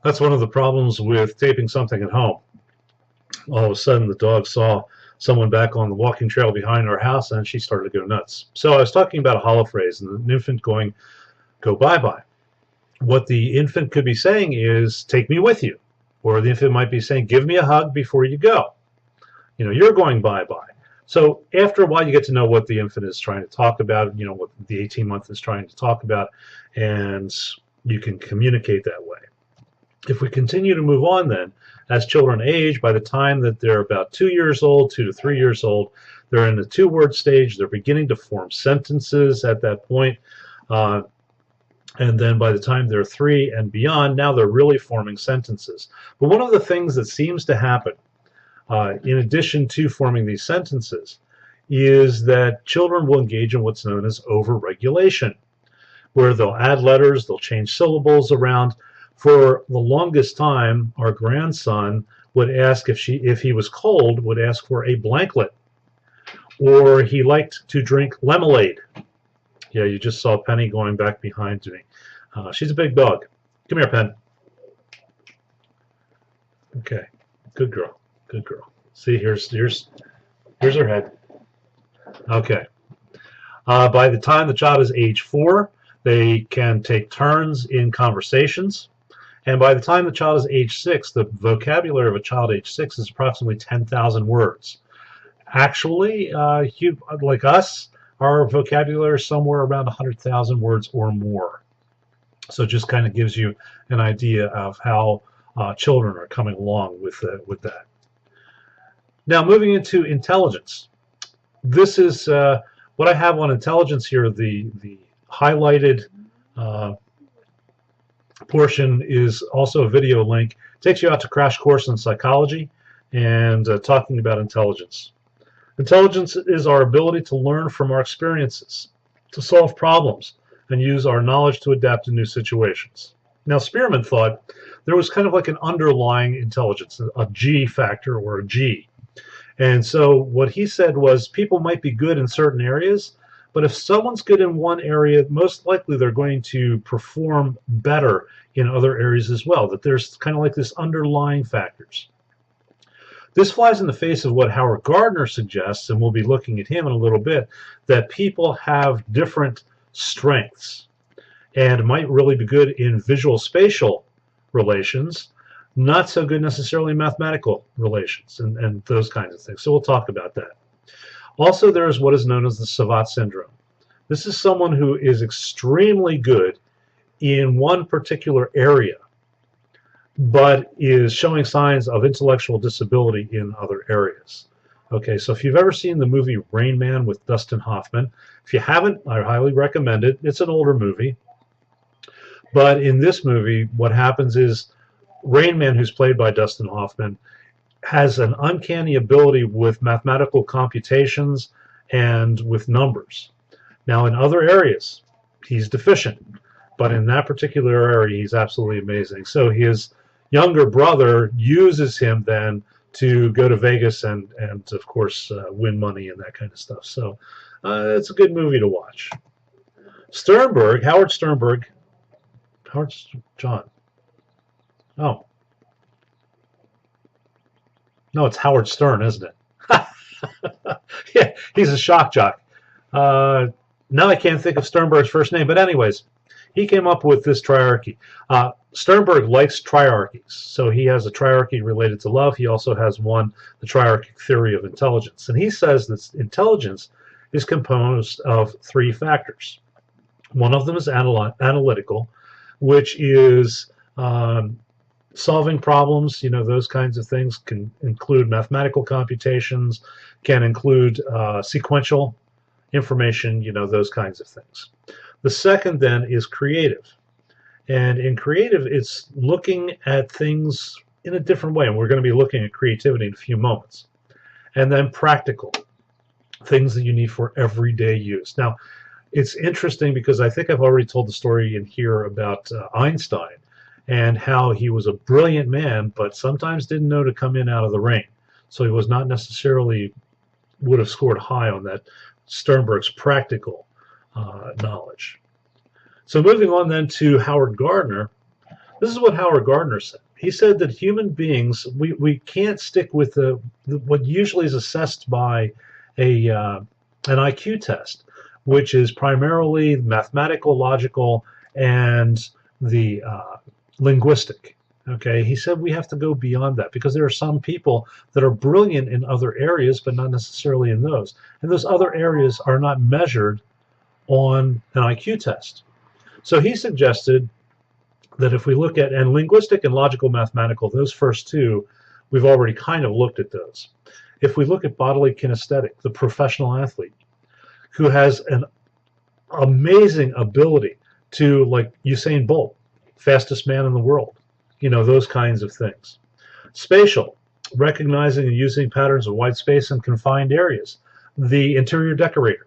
That's one of the problems with taping something at home. All of a sudden, the dog saw someone back on the walking trail behind our house, and she started to go nuts. So I was talking about a hollow phrase and an infant going, go bye-bye. What the infant could be saying is, take me with you. Or the infant might be saying, give me a hug before you go. You're going bye-bye. So after a while, you get to know what the infant is trying to talk about, what the 18-month is trying to talk about, and you can communicate that way. If we continue to move on then, as children age, by the time that they're about 2 years old, 2 to 3 years old, they're in the two-word stage. They're beginning to form sentences at that point. And then by the time they're 3 and beyond, now they're really forming sentences. But one of the things that seems to happen, in addition to forming these sentences, is that children will engage in what's known as overregulation, where they'll add letters, they'll change syllables around. For the longest time, our grandson would ask if he was cold, would ask for a blanket, or he liked to drink lemonade. Yeah, you just saw Penny going back behind me. She's a big dog. Come here, Pen. Okay, good girl, good girl. See, here's her head. Okay. By the time the child is age 4, they can take turns in conversations. And by the time the child is age 6, the vocabulary of a child age 6 is approximately 10,000 words. Actually, like us, our vocabulary is somewhere around 100,000 words or more. So it just kind of gives you an idea of how children are coming along with that. Now, moving into intelligence. This is what I have on intelligence here. The highlighted portion is also a video link. It takes you out to Crash Course in Psychology and talking about intelligence. Intelligence is our ability to learn from our experiences, to solve problems, and use our knowledge to adapt to new situations. Now, Spearman thought there was kind of like an underlying intelligence, a G factor or a G. And so what he said was people might be good in certain areas, but if someone's good in one area, most likely they're going to perform better in other areas as well, that there's kind of like this underlying factors. This flies in the face of what Howard Gardner suggests, and we'll be looking at him in a little bit, that people have different strengths and might really be good in visual spatial relations, not so good necessarily in mathematical relations and those kinds of things. So we'll talk about that. Also, there is what is known as the Savant syndrome. This is someone who is extremely good in one particular area, but is showing signs of intellectual disability in other areas. Okay, so if you've ever seen the movie Rain Man with Dustin Hoffman, if you haven't, I highly recommend it. It's an older movie. But in this movie, what happens is Rain Man, who's played by Dustin Hoffman, has an uncanny ability with mathematical computations and with numbers. Now, in other areas, he's deficient, but in that particular area, he's absolutely amazing. So his younger brother uses him then to go to Vegas and of course, win money and that kind of stuff. So it's a good movie to watch. Sternberg, Howard Sternberg, John. Oh. No, it's Howard Stern, isn't it? Yeah, he's a shock jock. Now I can't think of Sternberg's first name, but anyways, he came up with this triarchy. Sternberg likes triarchies, so he has a triarchy related to love. He also has one, the triarchic theory of intelligence, and he says that intelligence is composed of 3 factors. One of them is analytical, which is solving problems, those kinds of things, can include mathematical computations, can include sequential information, those kinds of things. The second then is creative. And in creative, it's looking at things in a different way. And we're going to be looking at creativity in a few moments. And then practical, things that you need for everyday use. Now, it's interesting because I think I've already told the story in here about Einstein and how he was a brilliant man, but sometimes didn't know to come in out of the rain. So he was not necessarily would have scored high on that Sternberg's practical knowledge. So moving on then to Howard Gardner. This is what Howard Gardner said. He said that human beings, we can't stick with what usually is assessed by an IQ test, which is primarily mathematical, logical, and the linguistic. Okay, he said we have to go beyond that because there are some people that are brilliant in other areas, but not necessarily in those. And those other areas are not measured on an IQ test. So he suggested that if we look at, and linguistic and logical mathematical, those first two, we've already kind of looked at those. If we look at bodily kinesthetic, the professional athlete who has an amazing ability to, like Usain Bolt, fastest man in the world, you know, those kinds of things. Spatial, recognizing and using patterns of white space and confined areas, the interior decorator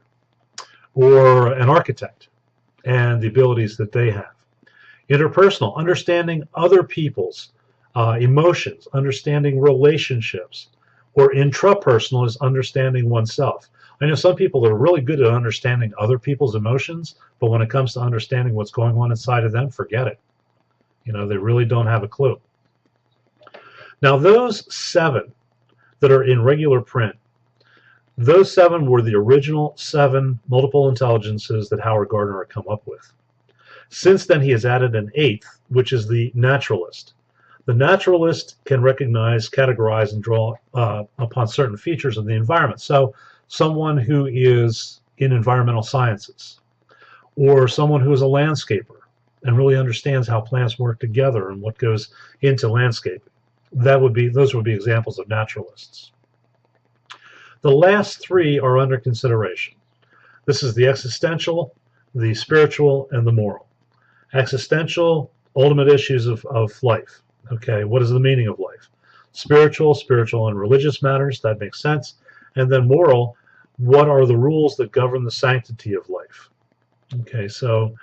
or an architect and the abilities that they have. Interpersonal, understanding other people's emotions, understanding relationships, or intrapersonal is understanding oneself. I know some people are really good at understanding other people's emotions, but when it comes to understanding what's going on inside of them, forget it. You know, they really don't have a clue. Now, those 7 that are in regular print, those 7 were the original 7 multiple intelligences that Howard Gardner had come up with. Since then, he has added an 8th, which is the naturalist. The naturalist can recognize, categorize, and draw upon certain features of the environment. So someone who is in environmental sciences, or someone who is a landscaper and really understands how plants work together and what goes into landscaping. Those would be examples of naturalists. The last 3 are under consideration. This is the existential, the spiritual, and the moral. Existential, ultimate issues of life. Okay, what is the meaning of life? Spiritual and religious matters, that makes sense. And then moral, what are the rules that govern the sanctity of life? Okay, so,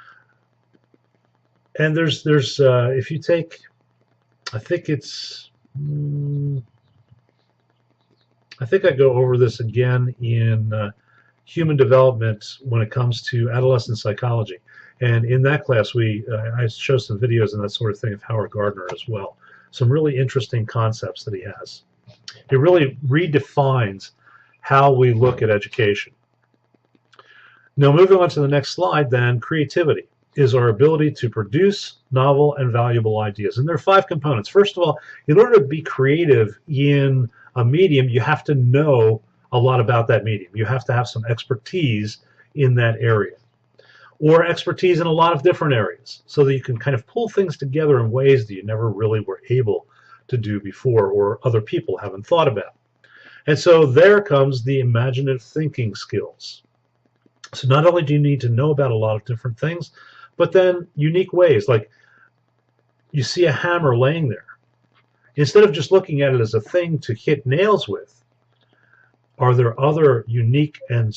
and there's if you take, I think it's, I think I go over this again in human development when it comes to adolescent psychology. And in that class, I show some videos and that sort of thing of Howard Gardner as well. Some really interesting concepts that he has. It really redefines how we look at education. Now, moving on to the next slide, then, creativity is our ability to produce novel and valuable ideas. And there are 5 components. First of all, in order to be creative in a medium, you have to know a lot about that medium. You have to have some expertise in that area, or expertise in a lot of different areas, so that you can kind of pull things together in ways that you never really were able to do before, or other people haven't thought about. And so there comes the imaginative thinking skills. So not only do you need to know about a lot of different things, but then unique ways, like you see a hammer laying there. Instead of just looking at it as a thing to hit nails with, are there other unique and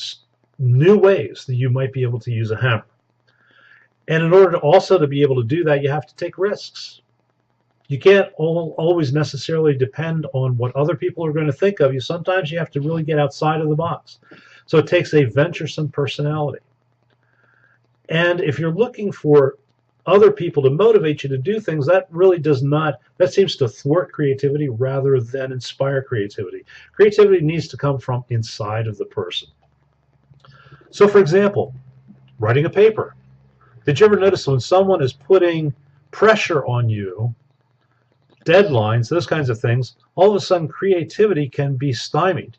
new ways that you might be able to use a hammer? And in order to also to be able to do that, you have to take risks. You can't always necessarily depend on what other people are going to think of you. Sometimes you have to really get outside of the box. So it takes a venturesome personality. And if you're looking for other people to motivate you to do things, that really does not, that seems to thwart creativity rather than inspire creativity. Creativity needs to come from inside of the person. So for example, writing a paper. Did you ever notice when someone is putting pressure on you, deadlines, those kinds of things, all of a sudden creativity can be stymied.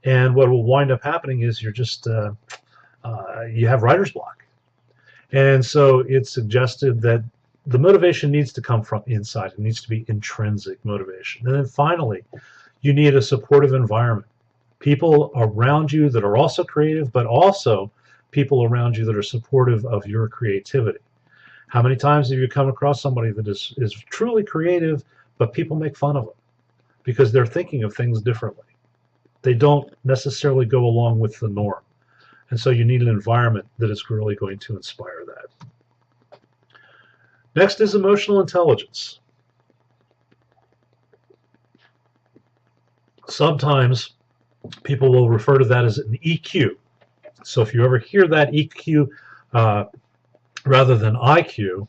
And what will wind up happening is you're just, you have writer's block. And so it's suggested that the motivation needs to come from inside. It needs to be intrinsic motivation. And then finally, you need a supportive environment. People around you that are also creative, but also people around you that are supportive of your creativity. How many times have you come across somebody that is truly creative, but people make fun of them because they're thinking of things differently? They don't necessarily go along with the norm. And so you need an environment that is really going to inspire that. Next is emotional intelligence. Sometimes people will refer to that as an EQ. So if you ever hear that EQ rather than IQ,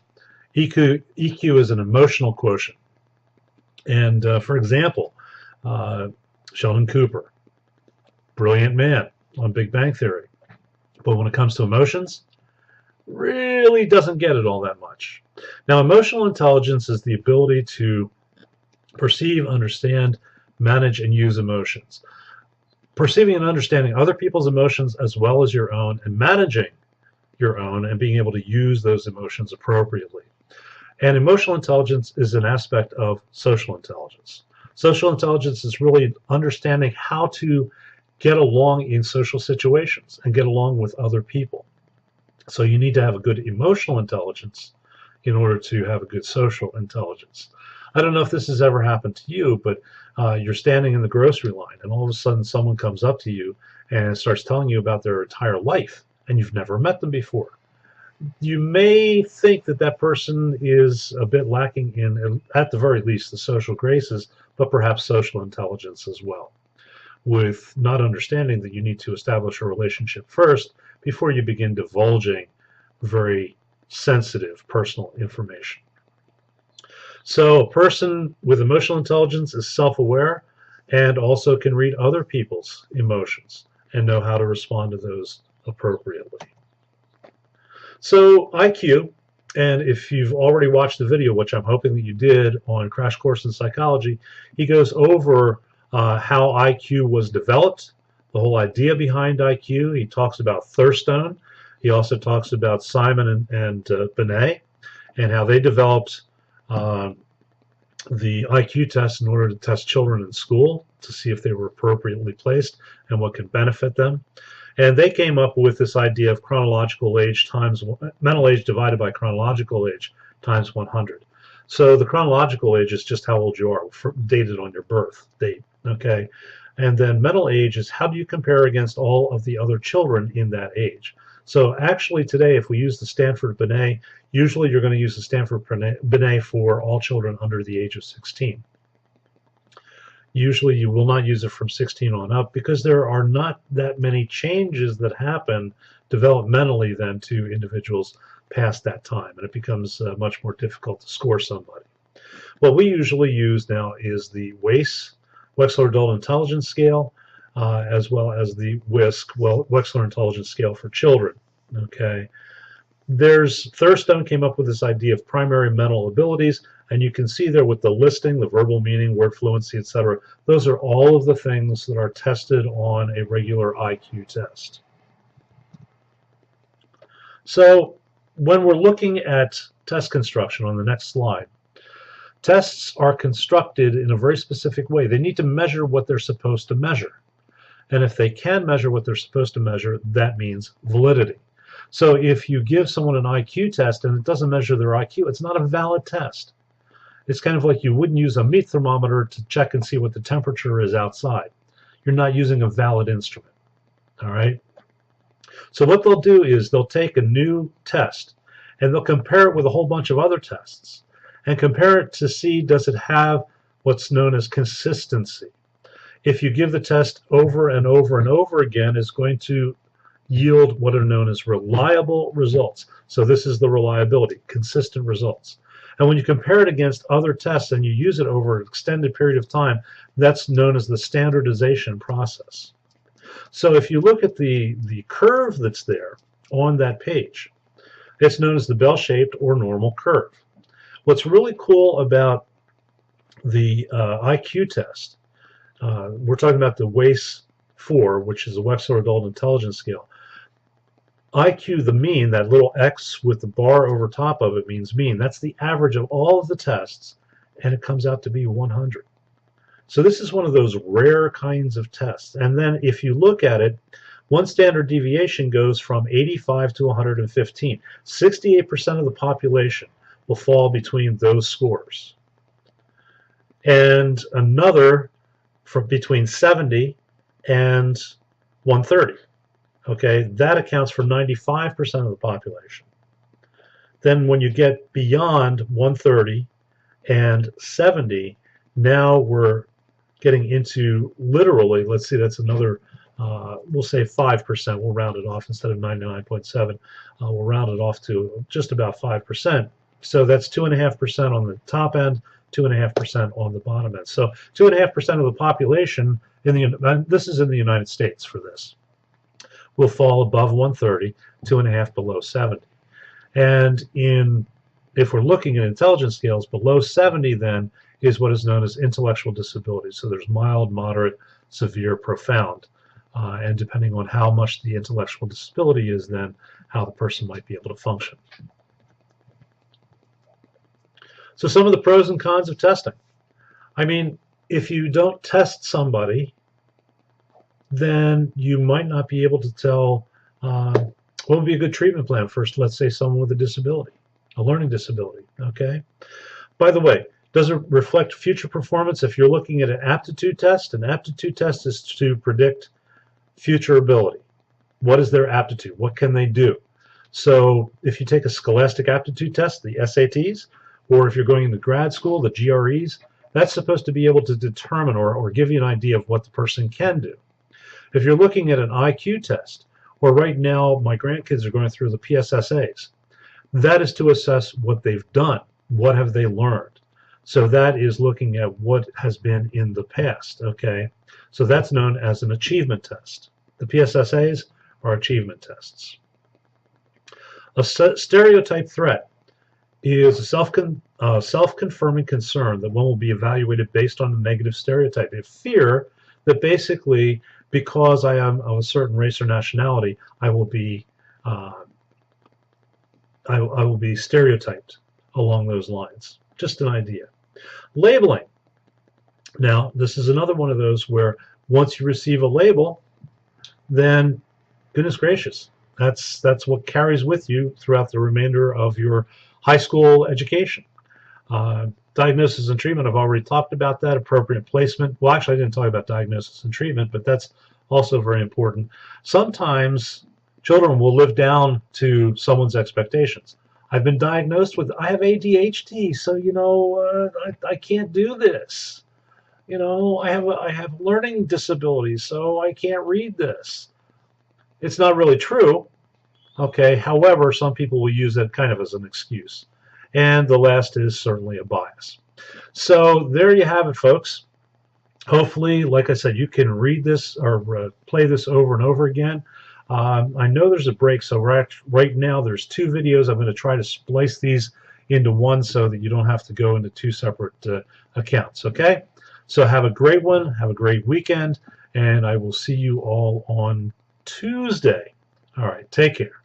EQ is an emotional quotient. And for example, Sheldon Cooper, brilliant man on Big Bang Theory. But when it comes to emotions, really doesn't get it all that much. Now, emotional intelligence is the ability to perceive, understand, manage, and use emotions. Perceiving and understanding other people's emotions as well as your own, and managing your own and being able to use those emotions appropriately. And emotional intelligence is an aspect of social intelligence. Social intelligence is really understanding how to get along in social situations and get along with other people. So you need to have a good emotional intelligence in order to have a good social intelligence. I don't know if this has ever happened to you, but you're standing in the grocery line and all of a sudden someone comes up to you and starts telling you about their entire life and you've never met them before. You may think that that person is a bit lacking in, at the very least, the social graces, but perhaps social intelligence as well, with not understanding that you need to establish a relationship first before you begin divulging very sensitive personal information. So a person with emotional intelligence is self-aware and also can read other people's emotions and know how to respond to those appropriately. So IQ, and if you've already watched the video, which I'm hoping that you did on Crash Course in Psychology, he goes over how IQ was developed, the whole idea behind IQ. He talks about Thurstone. He also talks about Simon and Binet and how they developed the IQ test in order to test children in school to see if they were appropriately placed and what could benefit them. And they came up with this idea of chronological age times mental age divided by chronological age times 100. So the chronological age is just how old you are, dated on your birth date, okay? And then mental age is how do you compare against all of the other children in that age. So actually today, if we use the Stanford Binet, usually you're going to use the Stanford Binet for all children under the age of 16. Usually you will not use it from 16 on up because there are not that many changes that happen developmentally then to individuals past that time, and it becomes much more difficult to score somebody. What we usually use now is the WAIS, Wechsler Adult Intelligence Scale, as well as the WISC, Wechsler Intelligence Scale for children. Okay, Thurstone came up with this idea of primary mental abilities, and you can see there with the listing, the verbal meaning, word fluency, etc. Those are all of the things that are tested on a regular IQ test. So when we're looking at test construction on the next slide, tests are constructed in a very specific way. They need to measure what they're supposed to measure. And if they can measure what they're supposed to measure, that means validity. So if you give someone an IQ test and it doesn't measure their IQ, it's not a valid test. It's kind of like you wouldn't use a meat thermometer to check and see what the temperature is outside. You're not using a valid instrument. All right? So what they'll do is they'll take a new test and they'll compare it with a whole bunch of other tests and compare it to see does it have what's known as consistency. If you give the test over and over and over again, it's going to yield what are known as reliable results. So this is the reliability, consistent results. And when you compare it against other tests and you use it over an extended period of time, that's known as the standardization process. So if you look at the curve that's there on that page, it's known as the bell-shaped or normal curve. What's really cool about the IQ test, we're talking about the WAIS-4, which is a Wechsler Adult Intelligence Scale. IQ, the mean, that little X with the bar over top of it means mean. That's the average of all of the tests, and it comes out to be 100. So this is one of those rare kinds of tests. And then if you look at it, one standard deviation goes from 85 to 115. 68% of the population will fall between those scores. And another from between 70 and 130. Okay, that accounts for 95% of the population. Then when you get beyond 130 and 70, now we're getting into literally, let's see, that's another, we'll say 5%. We'll round it off instead of 99.7. We'll round it off to just about 5%. So that's 2.5% on the top end, 2.5% on the bottom end. So 2.5% of the population this is in the United States for this, will fall above 130, 2.5 below 70. And if we're looking at intelligence scales, below 70 then is what is known as intellectual disability. So there's mild, moderate, severe, profound. And depending on how much the intellectual disability is, then how the person might be able to function. So some of the pros and cons of testing. I mean, if you don't test somebody, then you might not be able to tell what would be a good treatment plan for, let's say, someone with a disability, a learning disability, okay? By the way, does it reflect future performance? If you're looking at an aptitude test is to predict future ability. What is their aptitude? What can they do? So if you take a scholastic aptitude test, the SATs, or if you're going into grad school, the GREs, that's supposed to be able to determine or give you an idea of what the person can do. If you're looking at an IQ test, or right now my grandkids are going through the PSSAs, that is to assess what they've done, what have they learned. So that is looking at what has been in the past, okay? So that's known as an achievement test. The PSSAs are achievement tests. A stereotype threat is a self-confirming concern that one will be evaluated based on a negative stereotype. A fear that basically, because I am of a certain race or nationality, I will be stereotyped along those lines. Just an idea. Labeling. Now, this is another one of those where once you receive a label, then goodness gracious, that's what carries with you throughout the remainder of your high school education. Diagnosis and treatment, I've already talked about that. Appropriate placement. Well, actually, I didn't talk about diagnosis and treatment, but that's also very important. Sometimes children will live down to someone's expectations. I've been diagnosed with, I have ADHD, so, you know, I can't do this. You know, I have learning disabilities, so I can't read this. It's not really true. Okay, however, some people will use that kind of as an excuse. And the last is certainly a bias. So there you have it, folks. Hopefully, like I said, you can read this or play this over and over again. I know there's a break, so right now there's 2 videos. I'm going to try to splice these into one so that you don't have to go into 2 separate accounts, okay? So have a great one, have a great weekend, and I will see you all on Tuesday. All right, take care.